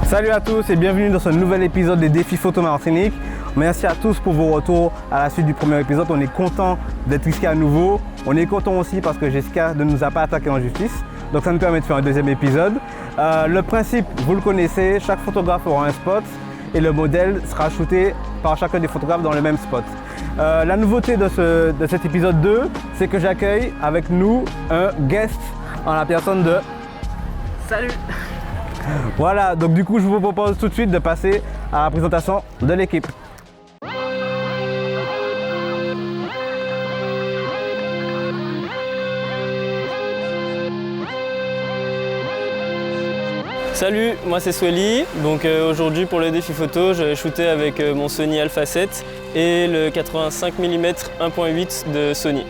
Salut à tous et bienvenue dans ce nouvel épisode des défis photo Martinique. Merci à tous pour vos retours à la suite du premier épisode. On est content d'être ici à nouveau. On est content aussi parce que Jessica ne nous a pas attaqué en justice. Donc ça nous permet de faire un deuxième épisode. Le principe, vous le connaissez, chaque photographe aura un spot et le modèle sera shooté par chacun des photographes dans le même spot. La nouveauté de cet épisode 2, c'est que j'accueille avec nous un guest en la personne de... Salut! Voilà, donc du coup je vous propose tout de suite de passer à la présentation de l'équipe. Salut, moi c'est Swelly. Donc aujourd'hui pour le défi photo, je vais shooter avec mon Sony Alpha 7 et le 85 mm 1.8 de Sony.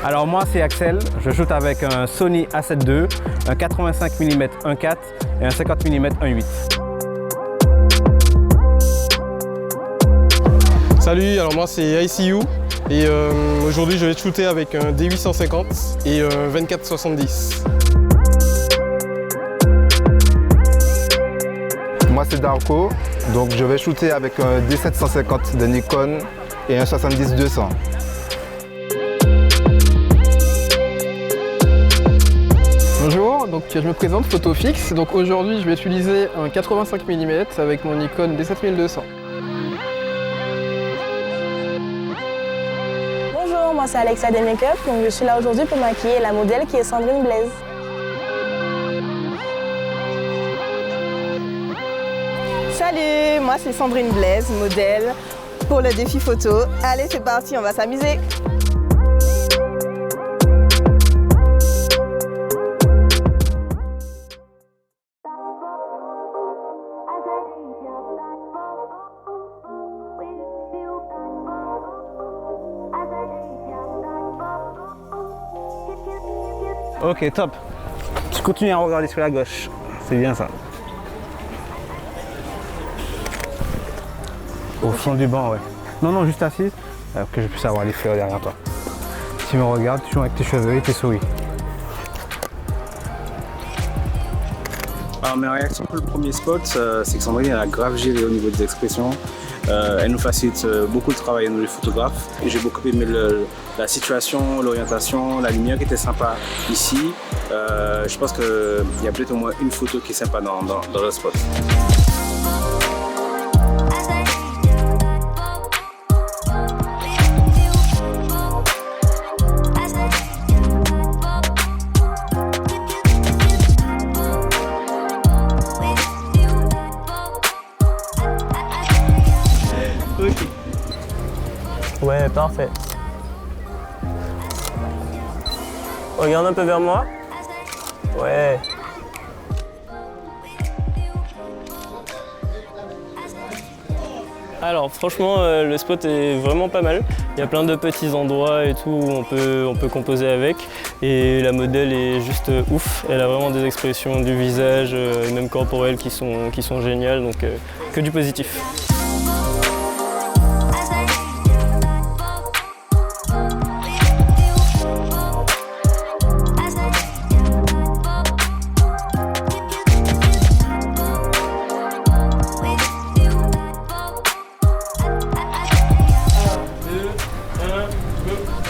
Alors moi c'est Axel, je shoot avec un Sony A7 II, un 85 mm 1.4 et un 50 mm 1.8. Salut, alors moi c'est ICU et aujourd'hui je vais shooter avec un D850 et un 24-70. Moi c'est Darko, donc je vais shooter avec un D750 de Nikon et un 70-200. Bonjour, donc je me présente, photo fixe. Donc aujourd'hui je vais utiliser un 85 mm avec mon Nikon D7200. Bonjour, moi c'est Alexa des Make-up, donc je suis là aujourd'hui pour maquiller la modèle qui est Sandrine Blaise. Salut, moi c'est Sandrine Blaise, modèle pour le défi photo. Allez c'est parti, on va s'amuser. Ok, top. Tu continues à regarder sur la gauche, c'est bien ça. Au fond du banc, ouais. Non, juste assise, que je puisse avoir les fleurs derrière toi. Tu me regardes, toujours avec tes cheveux et tes souris. Alors mes réactions pour le premier spot, c'est que Sandrine elle a grave géré au niveau des expressions. Elle nous facilite beaucoup le travail à nous les photographes. J'ai beaucoup aimé la situation, l'orientation, la lumière qui était sympa ici. Je pense qu'il y a peut-être au moins une photo qui est sympa dans le spot. Ouais, parfait. Regarde un peu vers moi. Ouais. Alors franchement le spot est vraiment pas mal. Il y a plein de petits endroits et tout où on peut composer avec. Et la modèle est juste ouf. Elle a vraiment des expressions du visage, même corporelles qui sont géniales. Donc que du positif.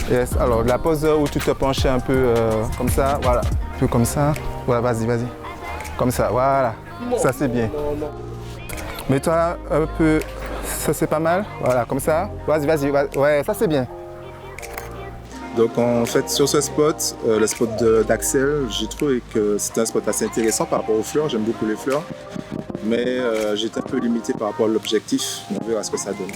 Yes, alors la pose où tu te penches un peu comme ça, voilà, un peu comme ça. Voilà, vas-y. Comme ça, voilà. Ça c'est bien. Mets-toi un peu, ça c'est pas mal. Voilà, comme ça. Vas-y. Ouais, ça c'est bien. Donc en fait sur ce spot, le spot d'Axel, j'ai trouvé que c'était un spot assez intéressant par rapport aux fleurs, j'aime beaucoup les fleurs, mais j'étais un peu limité par rapport à l'objectif, on verra ce que ça donne.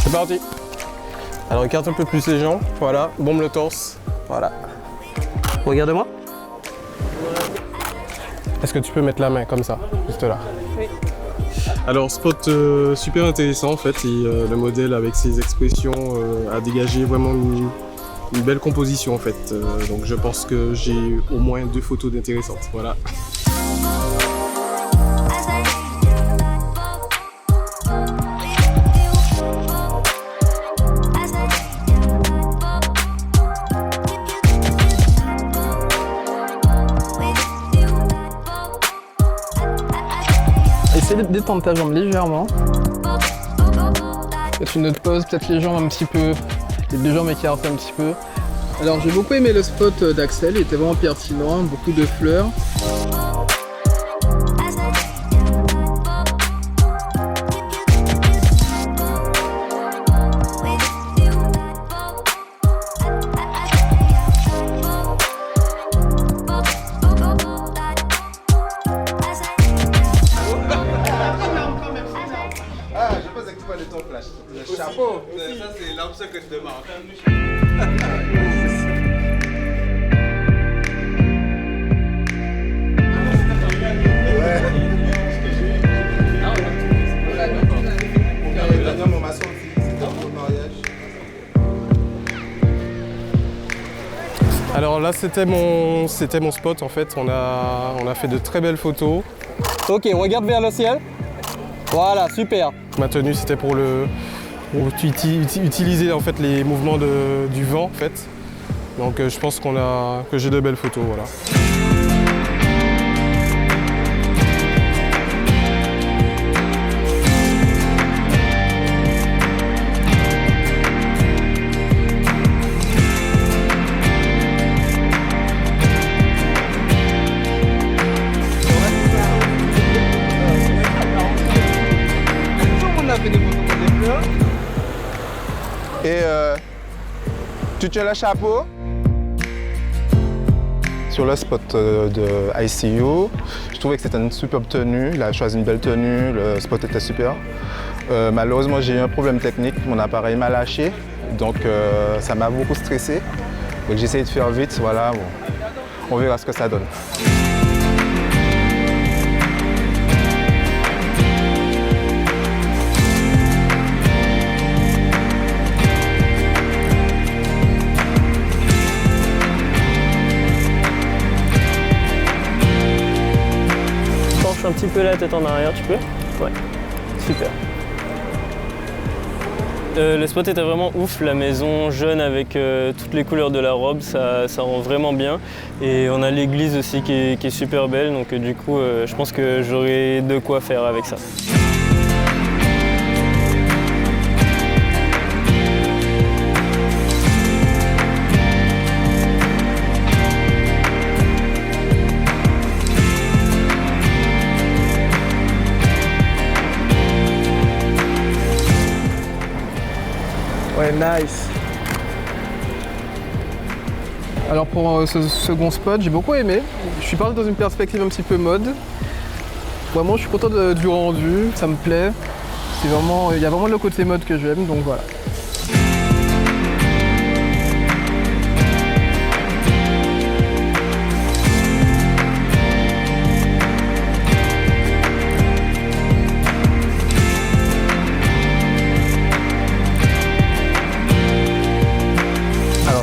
C'est parti. Alors écarte un peu plus les jambes, voilà, bombe le torse, voilà. Regarde-moi. Est-ce que tu peux mettre la main comme ça, juste là? Oui. Alors spot super intéressant en fait, et le modèle avec ses expressions a dégagé vraiment une belle composition en fait. Donc je pense que j'ai au moins 2 photos d'intéressantes. Voilà. Essaye de détendre ta jambe légèrement. Peut-être une autre pause, peut-être les jambes un petit peu, les 2 jambes écartées un petit peu. Alors j'ai beaucoup aimé le spot d'Axel, il était vraiment pertinent, beaucoup de fleurs. Le chapeau. Ça, c'est l'arme secrète de Marc. Alors là c'était mon spot en fait, on a fait de très belles photos. Ok, on regarde vers le ciel. Voilà, super. Ma tenue c'était pour utiliser en fait les mouvements du vent en fait. Donc je pense que j'ai de belles photos, voilà. Et tu tiens le chapeau. Sur le spot de ICU, je trouvais que c'était une superbe tenue. Il a choisi une belle tenue, le spot était super. Malheureusement, j'ai eu un problème technique, mon appareil m'a lâché, donc ça m'a beaucoup stressé. Donc j'ai essayé de faire vite, voilà, bon. On verra ce que ça donne. Un petit peu la tête en arrière, tu peux? Ouais, super. Le spot était vraiment ouf, la maison jaune avec toutes les couleurs de la robe, ça rend vraiment bien. Et on a l'église aussi qui est super belle, donc du coup je pense que j'aurai de quoi faire avec ça. Ouais, nice. Alors pour ce second spot, j'ai beaucoup aimé. Je suis parti dans une perspective un petit peu mode. Vraiment, je suis content du rendu, ça me plaît. Il y a vraiment le côté mode que j'aime, donc voilà.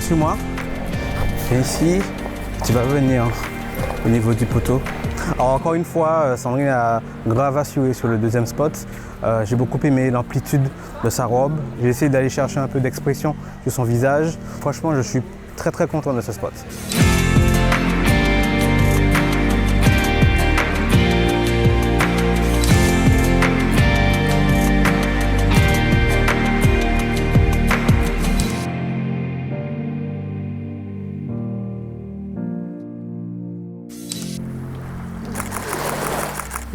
Suis-moi. Et ici, tu vas venir au niveau du poteau. Alors encore une fois, Sandrine a grave assuré sur le deuxième spot. J'ai beaucoup aimé l'amplitude de sa robe. J'ai essayé d'aller chercher un peu d'expression sur son visage. Franchement, je suis très très content de ce spot.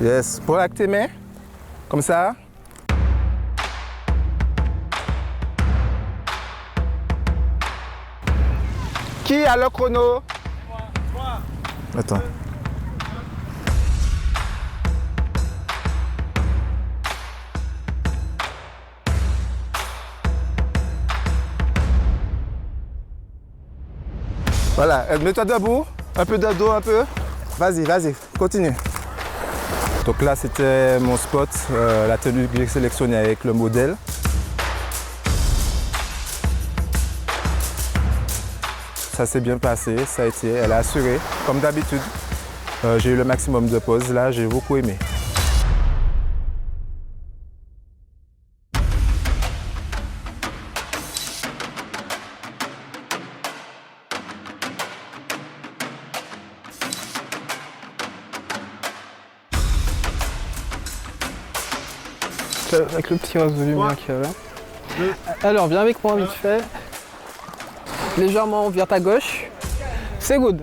Yes, pour avec tes mains, comme ça. Qui a le chrono? Moi. Attends. Voilà, mets-toi debout, un peu de dos, un peu. Vas-y, vas-y, continue. Donc là, c'était mon spot, la tenue que j'ai sélectionnée avec le modèle. Ça s'est bien passé, ça a été, elle a assuré, comme d'habitude. J'ai eu le maximum de poses, là j'ai beaucoup aimé. Avec le petit oiseau de lumière qu'il y a là. Alors, viens avec moi vite fait. Légèrement vers ta gauche. C'est good.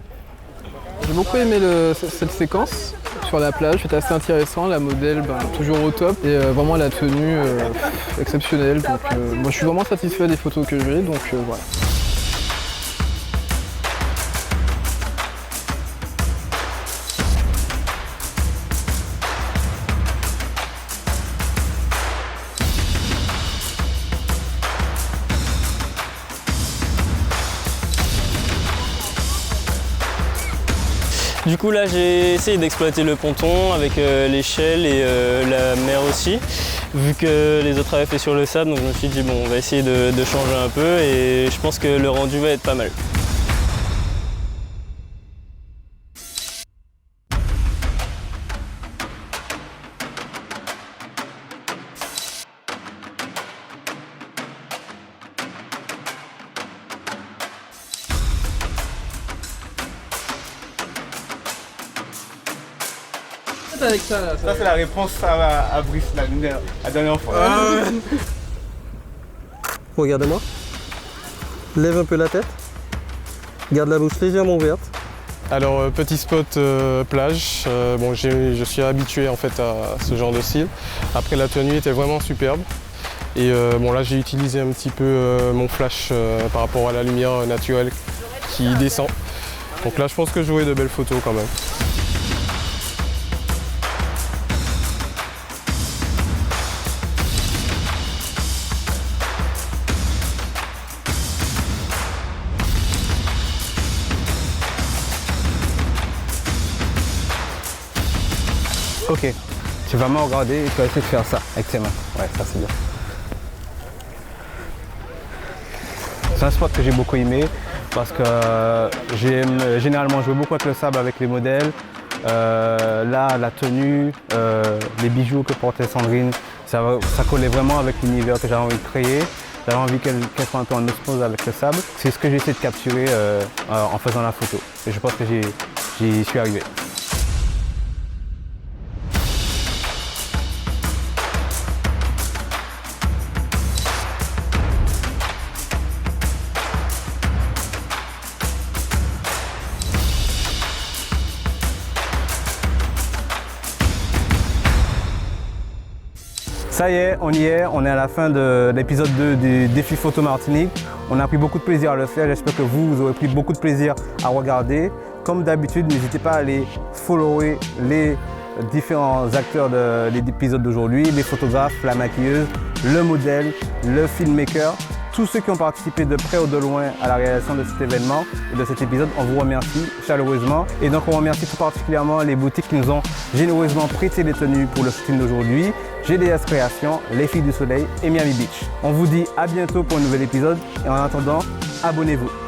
J'ai beaucoup aimé cette séquence sur la plage, c'était assez intéressant. La modèle, toujours au top. Et vraiment la tenue exceptionnelle. Donc, moi, je suis vraiment satisfait des photos que j'ai. Donc voilà. Du coup là j'ai essayé d'exploiter le ponton avec l'échelle et la mer aussi, vu que les autres avaient fait sur le sable, donc je me suis dit bon on va essayer de changer un peu et je pense que le rendu va être pas mal. Avec ça, là, ça c'est la réponse à Brice la dernière fois. Regardez-moi. Lève un peu la tête. Garde la bouche légèrement ouverte. Alors petit spot plage, bon, je suis habitué en fait à ce genre de style. Après la tenue était vraiment superbe. Et bon là j'ai utilisé un petit peu mon flash par rapport à la lumière naturelle qui descend. Donc là je pense que j'aurai de belles photos quand même. Ok, tu vas me regarder et tu vas essayer de faire ça avec tes mains. Ouais, ça c'est bien. C'est un spot que j'ai beaucoup aimé parce que j'aime généralement jouer beaucoup avec le sable, avec les modèles. Là, la tenue, les bijoux que portait Sandrine, ça collait vraiment avec l'univers que j'avais envie de créer. J'avais envie qu'elle soit un peu en osmose avec le sable. C'est ce que j'ai essayé de capturer en faisant la photo. Et je pense que j'y suis arrivé. Ça y est, on y est, on est à la fin de l'épisode 2 du défi photo Martinique. On a pris beaucoup de plaisir à le faire, j'espère que vous aurez pris beaucoup de plaisir à regarder. Comme d'habitude, n'hésitez pas à aller follower les différents acteurs de l'épisode d'aujourd'hui, les photographes, la maquilleuse, le modèle, le filmmaker. Tous ceux qui ont participé de près ou de loin à la réalisation de cet événement et de cet épisode, on vous remercie chaleureusement. Et donc on remercie tout particulièrement les boutiques qui nous ont généreusement prêté les tenues pour le shooting d'aujourd'hui. GDS Création, Les Filles du Soleil et Miami Beach. On vous dit à bientôt pour un nouvel épisode et en attendant, abonnez-vous.